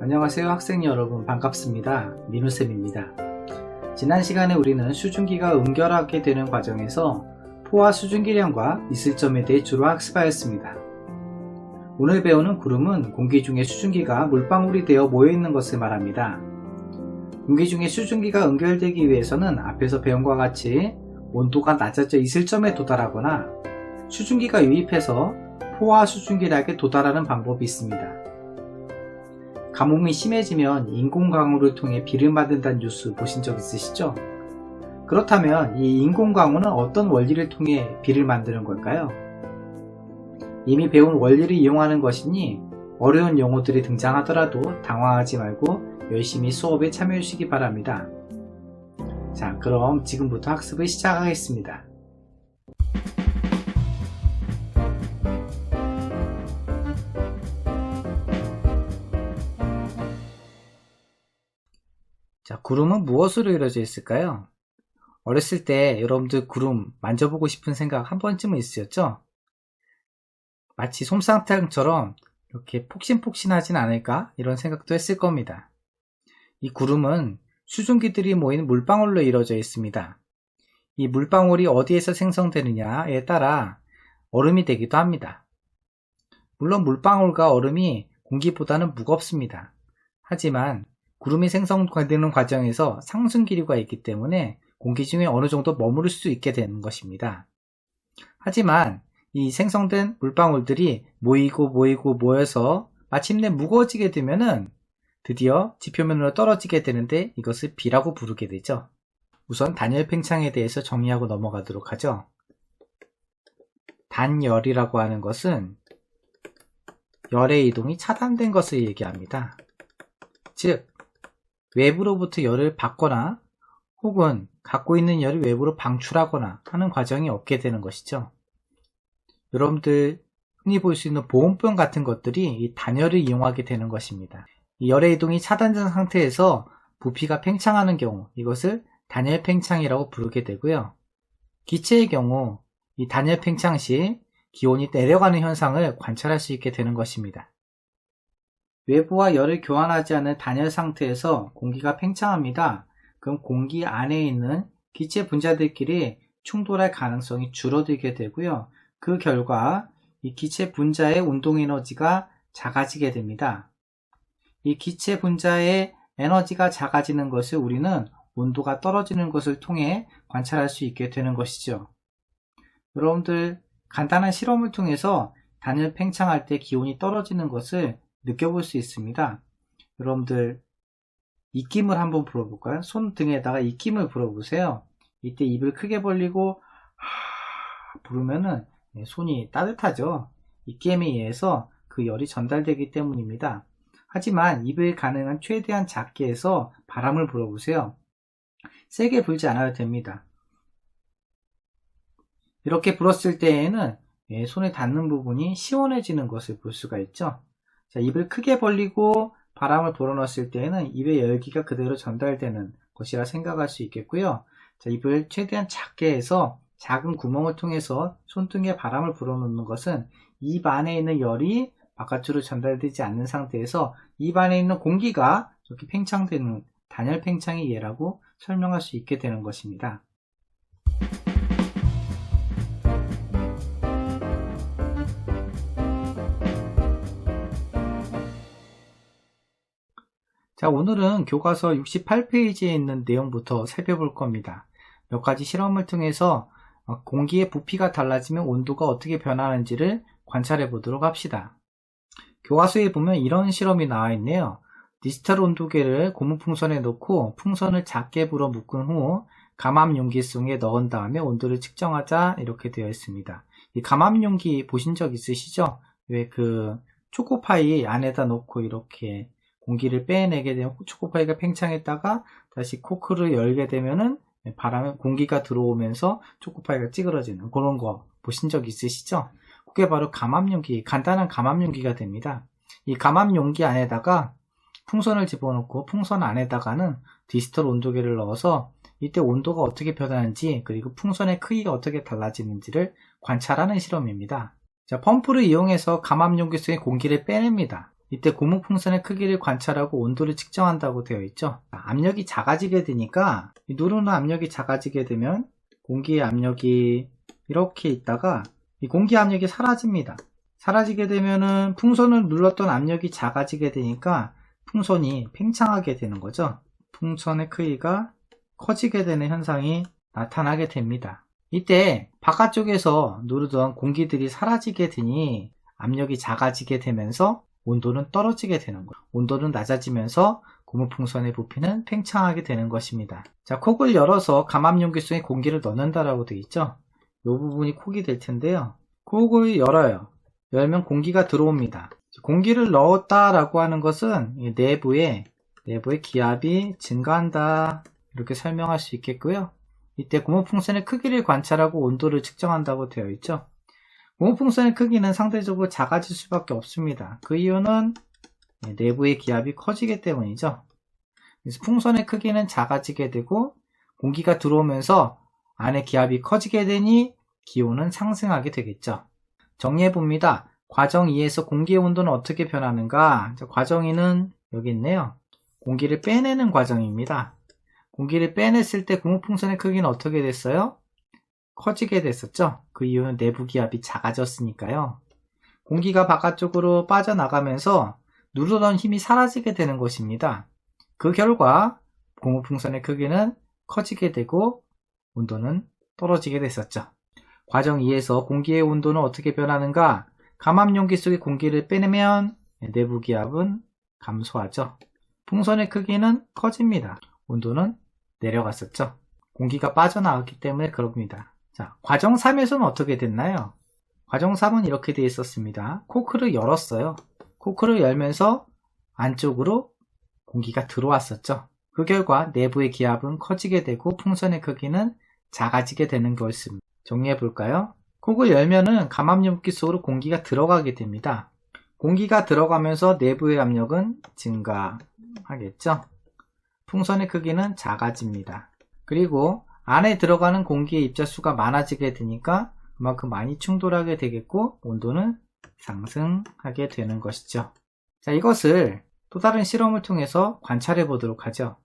안녕하세요 학생 여러분, 반갑습니다. 민우쌤입니다. 지난 시간에 우리는 수증기가 응결하게 되는 과정에서 포화 수증기량과 이슬점에 대해 주로 학습하였습니다. 오늘 배우는 구름은 공기 중에 수증기가 물방울이 되어 모여있는 것을 말합니다. 공기 중에 수증기가 응결되기 위해서는 앞에서 배운 것과 같이 온도가 낮아져 이슬점에 도달하거나 수증기가 유입해서 포화 수증기량에 도달하는 방법이 있습니다. 가뭄이 심해지면 인공강우를 통해 비를 만든다는 뉴스 보신 적 있으시죠? 그렇다면 이 인공강우는 어떤 원리를 통해 비를 만드는 걸까요? 이미 배운 원리를 이용하는 것이니 어려운 용어들이 등장하더라도 당황하지 말고 열심히 수업에 참여해 주시기 바랍니다. 자, 그럼 지금부터 학습을 시작하겠습니다. 자, 구름은 무엇으로 이루어져 있을까요? 어렸을 때 여러분들 구름 만져보고 싶은 생각 한 번쯤은 있으셨죠? 마치 솜사탕처럼 이렇게 폭신폭신하진 않을까? 이런 생각도 했을 겁니다. 이 구름은 수증기들이 모인 물방울로 이루어져 있습니다. 이 물방울이 어디에서 생성되느냐에 따라 얼음이 되기도 합니다. 물론 물방울과 얼음이 공기보다는 무겁습니다. 하지만 구름이 생성되는 과정에서 상승 기류가 있기 때문에 공기 중에 어느 정도 머무를 수 있게 되는 것입니다. 하지만 이 생성된 물방울들이 모여서 마침내 무거워지게 되면은 드디어 지표면으로 떨어지게 되는데 이것을 비라고 부르게 되죠. 우선 단열 팽창에 대해서 정리하고 넘어가도록 하죠. 단열이라고 하는 것은 열의 이동이 차단된 것을 얘기합니다. 즉 외부로부터 열을 받거나 혹은 갖고 있는 열을 외부로 방출하거나 하는 과정이 없게 되는 것이죠. 여러분들 흔히 볼 수 있는 보온병 같은 것들이 이 단열을 이용하게 되는 것입니다. 이 열의 이동이 차단된 상태에서 부피가 팽창하는 경우 이것을 단열 팽창이라고 부르게 되고요. 기체의 경우 이 단열 팽창 시 기온이 내려가는 현상을 관찰할 수 있게 되는 것입니다. 외부와 열을 교환하지 않은 단열 상태에서 공기가 팽창합니다. 그럼 공기 안에 있는 기체 분자들끼리 충돌할 가능성이 줄어들게 되고요. 그 결과 이 기체 분자의 운동 에너지가 작아지게 됩니다. 이 기체 분자의 에너지가 작아지는 것을 우리는 온도가 떨어지는 것을 통해 관찰할 수 있게 되는 것이죠. 여러분들 간단한 실험을 통해서 단열 팽창할 때 기온이 떨어지는 것을 느껴볼 수 있습니다. 여러분들 입김을 한번 불어볼까요? 손등에다가 입김을 불어보세요. 이때 입을 크게 벌리고 부르면은 손이 따뜻하죠. 입김에 의해서 그 열이 전달되기 때문입니다. 하지만 입을 가능한 최대한 작게 해서 바람을 불어보세요. 세게 불지 않아도 됩니다. 이렇게 불었을 때에는 손에 닿는 부분이 시원해지는 것을 볼 수가 있죠. 자, 입을 크게 벌리고 바람을 불어넣었을 때에는 입의 열기가 그대로 전달되는 것이라 생각할 수 있겠고요. 자, 입을 최대한 작게 해서 작은 구멍을 통해서 손등에 바람을 불어넣는 것은 입 안에 있는 열이 바깥으로 전달되지 않는 상태에서 입 안에 있는 공기가 이렇게 팽창되는 단열 팽창의 예라고 설명할 수 있게 되는 것입니다. 자, 오늘은 교과서 68페이지에 있는 내용부터 살펴볼 겁니다. 몇 가지 실험을 통해서 공기의 부피가 달라지면 온도가 어떻게 변하는지를 관찰해 보도록 합시다. 교과서에 보면 이런 실험이 나와 있네요. 디지털 온도계를 고무풍선에 넣고 풍선을 작게 불어 묶은 후 감압 용기 속에 넣은 다음에 온도를 측정하자 이렇게 되어 있습니다. 이 감압 용기 보신 적 있으시죠? 왜 그 초코파이 안에다 넣고 이렇게 공기를 빼내게 되면 초코파이가 팽창했다가 다시 코크를 열게 되면은 공기가 들어오면서 초코파이가 찌그러지는 그런 거 보신 적 있으시죠? 그게 바로 감압용기, 간단한 감압용기가 됩니다. 이 감압용기 안에다가 풍선을 집어넣고 풍선 안에다가는 디지털 온도계를 넣어서 이때 온도가 어떻게 변하는지 그리고 풍선의 크기가 어떻게 달라지는지를 관찰하는 실험입니다. 자, 펌프를 이용해서 감압용기 속의 공기를 빼냅니다. 이때 고무풍선의 크기를 관찰하고 온도를 측정한다고 되어 있죠. 압력이 작아지게 되니까 누르는 압력이 작아지게 되면 공기의 압력이 이렇게 있다가 이 공기 압력이 사라집니다. 사라지게 되면은 풍선을 눌렀던 압력이 작아지게 되니까 풍선이 팽창하게 되는 거죠. 풍선의 크기가 커지게 되는 현상이 나타나게 됩니다. 이때 바깥쪽에서 누르던 공기들이 사라지게 되니 압력이 작아지게 되면서 온도는 떨어지게 되는 거예요. 온도는 낮아지면서 고무풍선의 부피는 팽창하게 되는 것입니다. 자, 콕을 열어서 감압용기 속에 공기를 넣는다라고 되어 있죠. 이 부분이 콕이 될 텐데요. 콕을 열어요. 열면 공기가 들어옵니다. 공기를 넣었다라고 하는 것은 내부의 기압이 증가한다, 이렇게 설명할 수 있겠고요. 이때 고무풍선의 크기를 관찰하고 온도를 측정한다고 되어 있죠. 고무풍선의 크기는 상대적으로 작아질 수밖에 없습니다. 그 이유는 내부의 기압이 커지기 때문이죠. 그래서 풍선의 크기는 작아지게 되고 공기가 들어오면서 안에 기압이 커지게 되니 기온은 상승하게 되겠죠. 정리해봅니다. 과정 2에서 공기의 온도는 어떻게 변하는가? 과정 2는 여기 있네요. 공기를 빼내는 과정입니다. 공기를 빼냈을 때 고무풍선의 크기는 어떻게 됐어요? 커지게 됐었죠. 그 이유는 내부 기압이 작아졌으니까요. 공기가 바깥쪽으로 빠져나가면서 누르던 힘이 사라지게 되는 것입니다. 그 결과 고무풍선의 크기는 커지게 되고 온도는 떨어지게 됐었죠. 과정 2에서 공기의 온도는 어떻게 변하는가? 감압용기 속에 공기를 빼내면 내부 기압은 감소하죠. 풍선의 크기는 커집니다. 온도는 내려갔었죠. 공기가 빠져나왔기 때문에 그럽니다. 자, 과정 3에서는 어떻게 됐나요? 과정 3은 이렇게 되어 있었습니다. 코크를 열었어요. 코크를 열면서 안쪽으로 공기가 들어왔었죠. 그 결과 내부의 기압은 커지게 되고 풍선의 크기는 작아지게 되는 것입니다. 정리해 볼까요? 콕을 열면은 감압용기 속으로 공기가 들어가게 됩니다. 공기가 들어가면서 내부의 압력은 증가하겠죠. 풍선의 크기는 작아집니다. 그리고 안에 들어가는 공기의 입자수가 많아지게 되니까 그만큼 많이 충돌하게 되겠고 온도는 상승하게 되는 것이죠. 자, 이것을 또 다른 실험을 통해서 관찰해 보도록 하죠.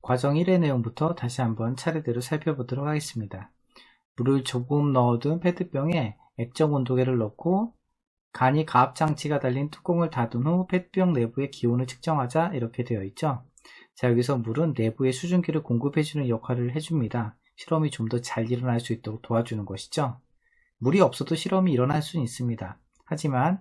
과정 1의 내용부터 다시 한번 차례대로 살펴보도록 하겠습니다. 물을 조금 넣어둔 페트병에 액정 온도계를 넣고 간이 가압장치가 달린 뚜껑을 닫은 후 페트병 내부의 기온을 측정하자 이렇게 되어 있죠. 자, 여기서 물은 내부에 수증기를 공급해주는 역할을 해줍니다. 실험이 좀 더 잘 일어날 수 있도록 도와주는 것이죠. 물이 없어도 실험이 일어날 수는 있습니다. 하지만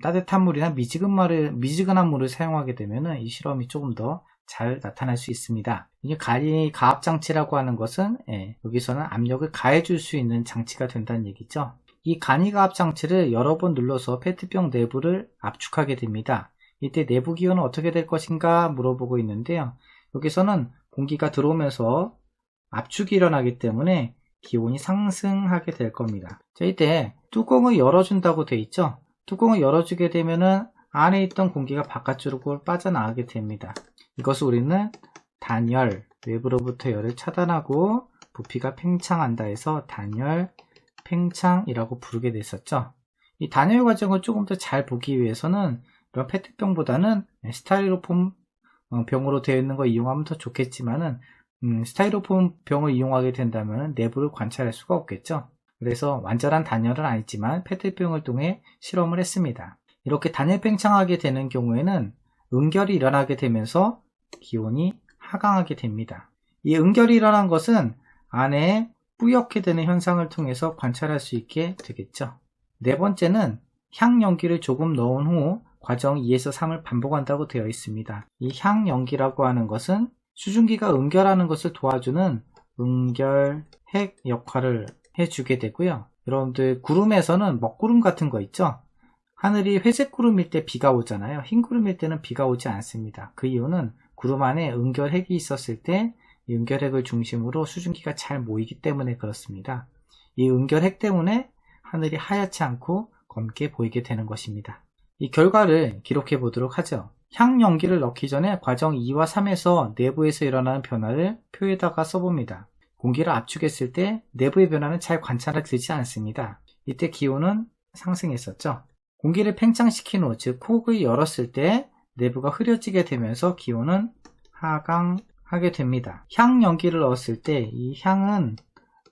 따뜻한 물이나 미지근한 물을 사용하게 되면 이 실험이 조금 더 잘 나타날 수 있습니다. 이게 간이 가압장치라고 하는 것은 여기서는 압력을 가해줄 수 있는 장치가 된다는 얘기죠. 이 간이 가압 장치를 여러 번 눌러서 페트병 내부를 압축하게 됩니다. 이때 내부 기온은 어떻게 될 것인가 물어보고 있는데요. 여기서는 공기가 들어오면서 압축이 일어나기 때문에 기온이 상승하게 될 겁니다. 자, 이때 뚜껑을 열어준다고 되어 있죠. 뚜껑을 열어주게 되면은 안에 있던 공기가 바깥쪽으로 빠져나가게 됩니다. 이것을 우리는 단열, 외부로부터 열을 차단하고 부피가 팽창한다 해서 단열 팽창이라고 부르게 됐었죠. 이 단열 과정을 조금 더 잘 보기 위해서는 이런 페트병보다는 스타이로폼 병으로 되어 있는 거 이용하면 더 좋겠지만은 스타이로폼 병을 이용하게 된다면 내부를 관찰할 수가 없겠죠. 그래서 완전한 단열은 아니지만 페트병을 통해 실험을 했습니다. 이렇게 단열 팽창하게 되는 경우에는 응결이 일어나게 되면서 기온이 하강하게 됩니다. 이 응결이 일어난 것은 안에 뿌옇게 되는 현상을 통해서 관찰할 수 있게 되겠죠. 네 번째는 향연기를 조금 넣은 후 과정 2에서 3을 반복한다고 되어 있습니다. 이 향연기라고 하는 것은 수증기가 응결하는 것을 도와주는 응결핵 역할을 해주게 되고요. 여러분들 구름에서는 먹구름 같은 거 있죠? 하늘이 회색 구름일 때 비가 오잖아요. 흰 구름일 때는 비가 오지 않습니다. 그 이유는 구름 안에 응결핵이 있었을 때 이 응결핵을 중심으로 수증기가 잘 모이기 때문에 그렇습니다. 이 응결핵 때문에 하늘이 하얗지 않고 검게 보이게 되는 것입니다. 이 결과를 기록해 보도록 하죠. 향연기를 넣기 전에 과정 2와 3에서 내부에서 일어나는 변화를 표에다가 써봅니다. 공기를 압축했을 때 내부의 변화는 잘 관찰되지 않습니다. 이때 기온은 상승했었죠. 공기를 팽창시킨 후, 즉 폭을 열었을 때 내부가 흐려지게 되면서 기온은 하강하게 됩니다. 향연기를 넣었을 때 이 향은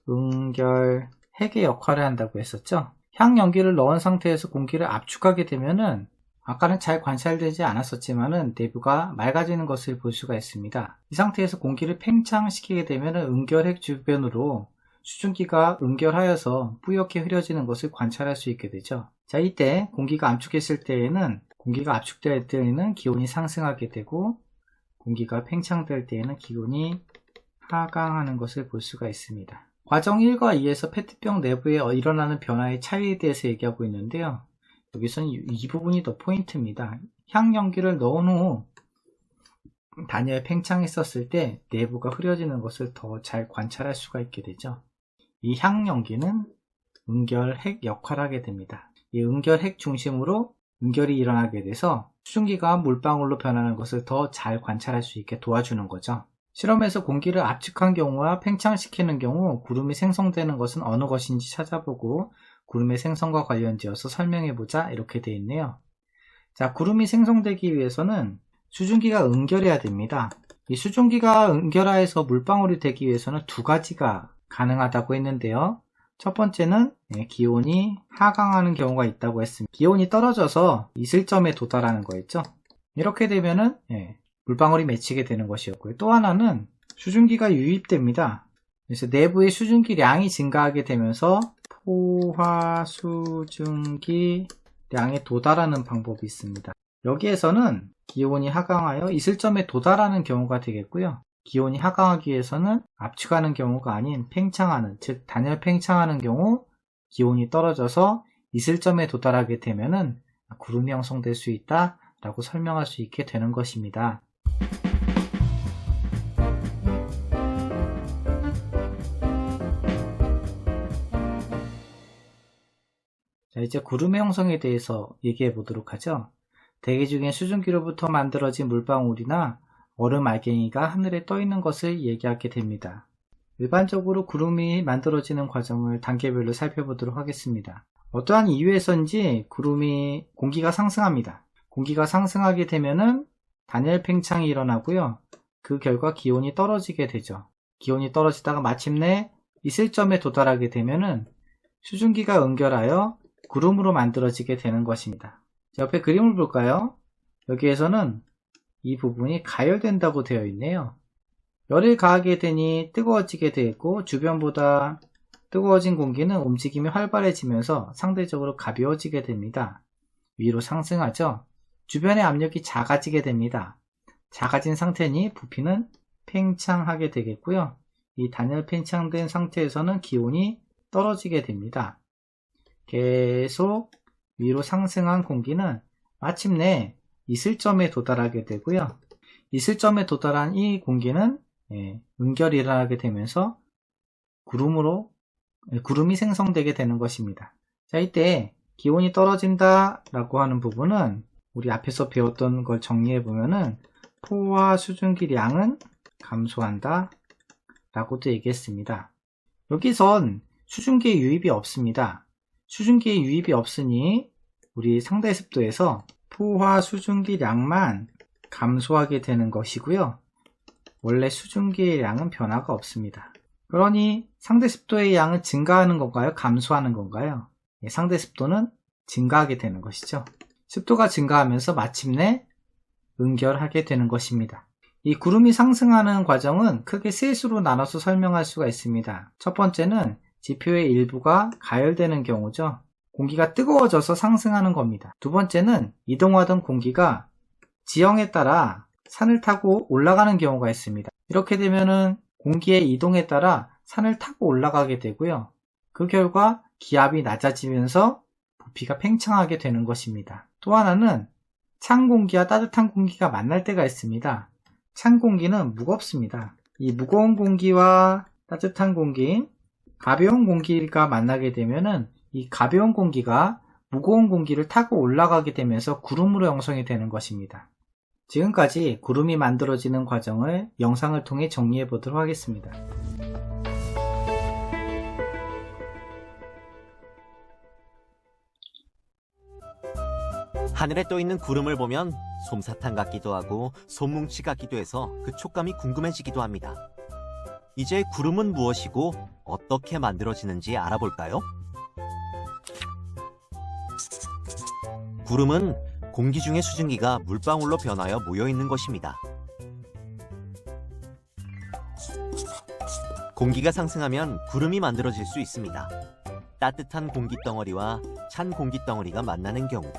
응결핵의 역할을 한다고 했었죠. 향연기를 넣은 상태에서 공기를 압축하게 되면은 아까는 잘 관찰되지 않았었지만은 내부가 맑아지는 것을 볼 수가 있습니다. 이 상태에서 공기를 팽창시키게 되면은 응결핵 주변으로 수증기가 응결하여서 뿌옇게 흐려지는 것을 관찰할 수 있게 되죠. 자, 이때 공기가 압축될 때에는 기온이 상승하게 되고 공기가 팽창될 때에는 기온이 하강하는 것을 볼 수가 있습니다. 과정 1과 2에서 페트병 내부에 일어나는 변화의 차이에 대해서 얘기하고 있는데요. 여기서는 이 부분이 더 포인트입니다. 향연기를 넣은 후 단열 팽창했었을 때 내부가 흐려지는 것을 더 잘 관찰할 수가 있게 되죠. 이 향연기는 응결핵 역할을 하게 됩니다. 이 응결핵 중심으로 응결이 일어나게 돼서 수증기가 물방울로 변하는 것을 더 잘 관찰할 수 있게 도와주는 거죠. 실험에서 공기를 압축한 경우와 팽창시키는 경우 구름이 생성되는 것은 어느 것인지 찾아보고 구름의 생성과 관련지어서 설명해보자 이렇게 되어 있네요. 자, 구름이 생성되기 위해서는 수증기가 응결해야 됩니다. 이 수증기가 응결하여서 물방울이 되기 위해서는 두 가지가 가능하다고 했는데요. 첫 번째는 기온이 하강하는 경우가 있다고 했습니다. 기온이 떨어져서 이슬점에 도달하는 거였죠. 이렇게 되면은 물방울이 맺히게 되는 것이었고요. 또 하나는 수증기가 유입됩니다. 그래서 내부의 수증기량이 증가하게 되면서 포화수증기량에 도달하는 방법이 있습니다. 여기에서는 기온이 하강하여 이슬점에 도달하는 경우가 되겠고요. 기온이 하강하기 위해서는 압축하는 경우가 아닌 팽창하는, 즉 단열 팽창하는 경우 기온이 떨어져서 이슬점에 도달하게 되면은 구름이 형성될 수 있다 라고 설명할 수 있게 되는 것입니다. 자, 이제 구름의 형성에 대해서 얘기해 보도록 하죠. 대기 중에 수증기로부터 만들어진 물방울이나 얼음 알갱이가 하늘에 떠 있는 것을 얘기하게 됩니다. 일반적으로 구름이 만들어지는 과정을 단계별로 살펴보도록 하겠습니다. 어떠한 이유에서인지 공기가 상승합니다. 공기가 상승하게 되면은 단열 팽창이 일어나고요. 그 결과 기온이 떨어지게 되죠. 기온이 떨어지다가 마침내 있을 점에 도달하게 되면은 수증기가 응결하여 구름으로 만들어지게 되는 것입니다. 옆에 그림을 볼까요? 여기에서는 이 부분이 가열된다고 되어 있네요. 열을 가하게 되니 뜨거워지게 되고 주변보다 뜨거워진 공기는 움직임이 활발해지면서 상대적으로 가벼워지게 됩니다. 위로 상승하죠. 주변의 압력이 작아지게 됩니다. 작아진 상태니 부피는 팽창하게 되겠고요. 이 단열 팽창된 상태에서는 기온이 떨어지게 됩니다. 계속 위로 상승한 공기는 마침내 이슬점에 도달하게 되고요. 이슬점에 도달한 이 공기는 응결이 일어나게 되면서 구름이 생성되게 되는 것입니다. 자, 이때 기온이 떨어진다 라고 하는 부분은 우리 앞에서 배웠던 걸 정리해 보면은 포화 수증기량은 감소한다 라고도 얘기했습니다. 여기선 수증기의 유입이 없습니다. 수증기의 유입이 없으니 우리 상대 습도에서 포화 수증기량만 감소하게 되는 것이고요. 원래 수증기의 양은 변화가 없습니다. 그러니 상대 습도의 양은 증가하는 건가요? 감소하는 건가요? 상대 습도는 증가하게 되는 것이죠. 습도가 증가하면서 마침내 응결하게 되는 것입니다. 이 구름이 상승하는 과정은 크게 세 수로 나눠서 설명할 수가 있습니다. 첫 번째는 지표의 일부가 가열되는 경우죠. 공기가 뜨거워져서 상승하는 겁니다. 두 번째는 이동하던 공기가 지형에 따라 산을 타고 올라가는 경우가 있습니다. 이렇게 되면은 공기의 이동에 따라 산을 타고 올라가게 되고요. 그 결과 기압이 낮아지면서 부피가 팽창하게 되는 것입니다. 또 하나는 찬 공기와 따뜻한 공기가 만날 때가 있습니다. 찬 공기는 무겁습니다. 이 무거운 공기와 따뜻한 공기, 가벼운 공기가 만나게 되면은 이 가벼운 공기가 무거운 공기를 타고 올라가게 되면서 구름으로 형성이 되는 것입니다. 지금까지 구름이 만들어지는 과정을 영상을 통해 정리해 보도록 하겠습니다. 하늘에 떠있는 구름을 보면 솜사탕 같기도 하고 솜뭉치 같기도 해서 그 촉감이 궁금해지기도 합니다. 이제 구름은 무엇이고 어떻게 만들어지는지 알아볼까요? 구름은 공기 중의 수증기가 물방울로 변하여 모여있는 것입니다. 공기가 상승하면 구름이 만들어질 수 있습니다. 따뜻한 공기덩어리와 찬 공기덩어리가 만나는 경우,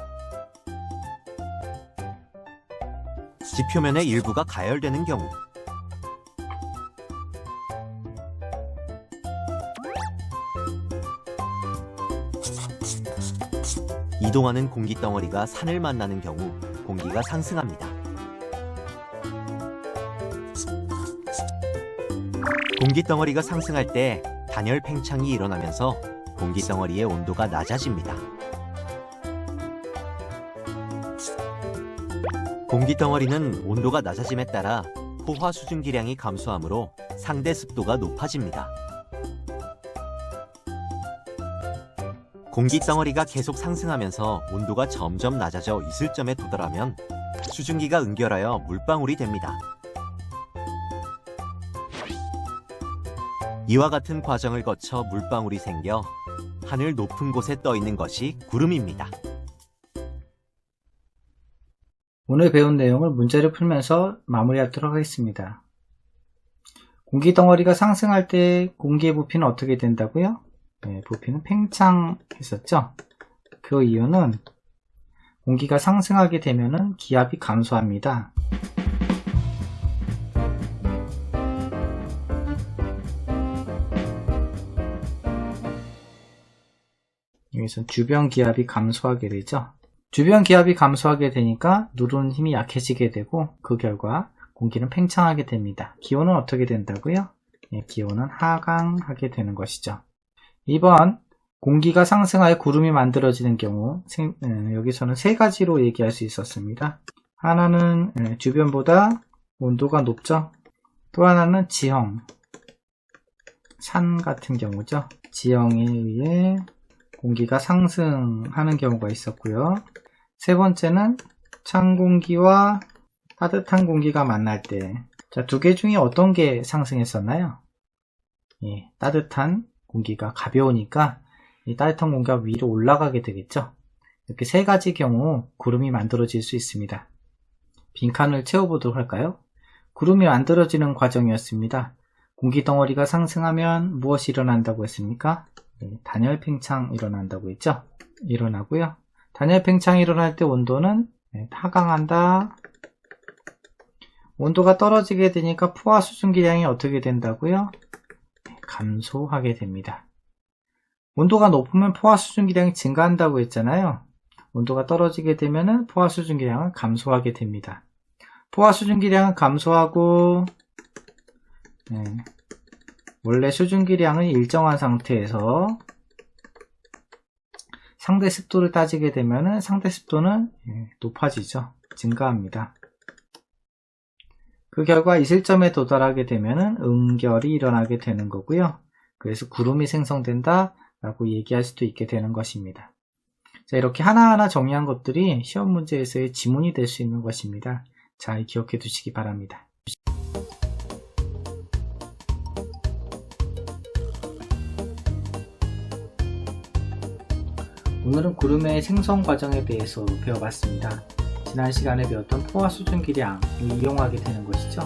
지표면의 일부가 가열되는 경우, 이동하는 공기덩어리가 산을 만나는 경우 공기가 상승합니다. 공기덩어리가 상승할 때 단열 팽창이 일어나면서 공기덩어리의 온도가 낮아집니다. 공기덩어리는 온도가 낮아짐에 따라 포화 수증기량이 감소하므로 상대 습도가 높아집니다. 공기덩어리가 계속 상승하면서 온도가 점점 낮아져 이슬점에 도달하면 수증기가 응결하여 물방울이 됩니다. 이와 같은 과정을 거쳐 물방울이 생겨 하늘 높은 곳에 떠 있는 것이 구름입니다. 오늘 배운 내용을 문제를 풀면서 마무리하도록 하겠습니다. 공기덩어리가 상승할 때 공기의 부피는 어떻게 된다고요? 네, 부피는 팽창했었죠. 그 이유는 공기가 상승하게 되면은 기압이 감소합니다. 여기서 주변 기압이 감소하게 되죠. 주변 기압이 감소하게 되니까 누르는 힘이 약해지게 되고 그 결과 공기는 팽창하게 됩니다. 기온은 어떻게 된다고요? 네, 기온은 하강하게 되는 것이죠. 2번, 공기가 상승하여 구름이 만들어지는 경우 여기서는 세 가지로 얘기할 수 있었습니다. 하나는 주변보다 온도가 높죠. 또 하나는 지형, 산 같은 경우죠. 지형에 의해 공기가 상승하는 경우가 있었고요. 세 번째는 찬 공기와 따뜻한 공기가 만날 때, 자, 두 개 중에 어떤 게 상승했었나요? 예, 따뜻한 공기가 가벼우니까 이 따뜻한 공기가 위로 올라가게 되겠죠. 이렇게 세 가지 경우 구름이 만들어질 수 있습니다. 빈칸을 채워보도록 할까요? 구름이 만들어지는 과정이었습니다. 공기 덩어리가 상승하면 무엇이 일어난다고 했습니까? 네, 단열 팽창 일어난다고 했죠. 일어나고요. 단열 팽창이 일어날 때 온도는 하강한다. 온도가 떨어지게 되니까 포화 수증기량이 어떻게 된다고요? 감소하게 됩니다. 온도가 높으면 포화 수증기량이 증가한다고 했잖아요. 온도가 떨어지게 되면 포화 수증기량은 감소하게 됩니다. 포화 수증기량은 감소하고 원래 수증기량은 일정한 상태에서 상대 습도를 따지게 되면 상대 습도는 높아지죠. 증가합니다. 그 결과 이슬점에 도달하게 되면 응결이 일어나게 되는 거고요. 그래서 구름이 생성된다 라고 얘기할 수도 있게 되는 것입니다. 자, 이렇게 하나하나 정리한 것들이 시험 문제에서의 지문이 될 수 있는 것입니다. 잘 기억해 두시기 바랍니다. 오늘은 구름의 생성 과정에 대해서 배워봤습니다. 지난 시간에 배웠던 포화 수증기량을 이용하게 되는 것이죠.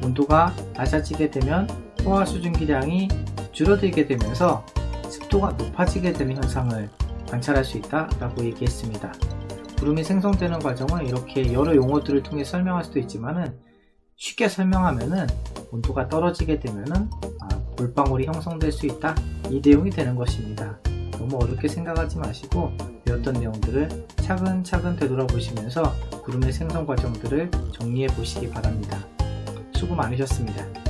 온도가 낮아지게 되면 포화 수증기량이 줄어들게 되면서 습도가 높아지게 되는 현상을 관찰할 수 있다라고 얘기했습니다. 구름이 생성되는 과정은 이렇게 여러 용어들을 통해 설명할 수도 있지만은 쉽게 설명하면은 온도가 떨어지게 되면은 물방울이 형성될 수 있다, 이 내용이 되는 것입니다. 너무 어렵게 생각하지 마시고 배웠던 내용들을 차근차근 되돌아보시면서 구름의 생성 과정들을 정리해 보시기 바랍니다. 수고 많으셨습니다.